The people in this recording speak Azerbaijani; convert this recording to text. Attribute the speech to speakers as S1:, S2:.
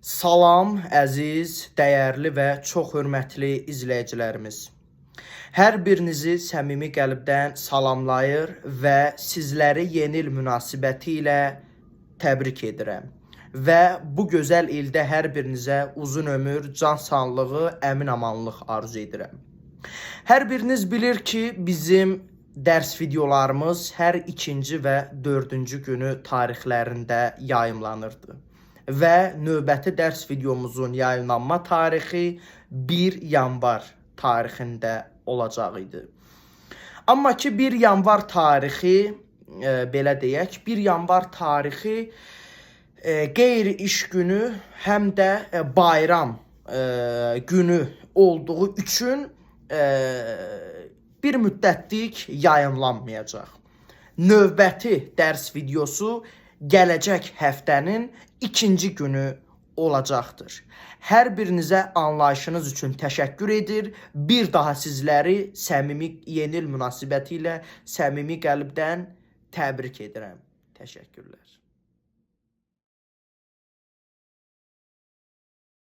S1: Salam, əziz, dəyərli və çox hörmətli izləyicilərimiz. Hər birinizi səmimi qəlbdən salamlayır və sizləri yeni il münasibəti ilə təbrik edirəm. Və bu gözəl ildə hər birinizə uzun ömür, can sağlığı, əmin amanlıq arzu edirəm. Hər biriniz bilir ki, bizim dərs videolarımız hər ikinci və dördüncü günü tarixlərində yayımlanırdı. Və növbəti dərs videomuzun yayınlanma tarixi 1 yanvar tarixində olacaq idi. Amma ki 1 yanvar tarixi, belə deyək, 1 yanvar tarixi qeyri-iş günü həm də bayram günü olduğu üçün bir müddətlik yayımlanmayacaq. Növbəti dərs videosu gələcək həftənin ikinci günü olacaqdır. Hər birinizə anlayışınız üçün təşəkkür edir. Bir daha sizləri səmimi yeni il münasibəti ilə səmimi qəlbdən təbrik edirəm. Təşəkkürlər.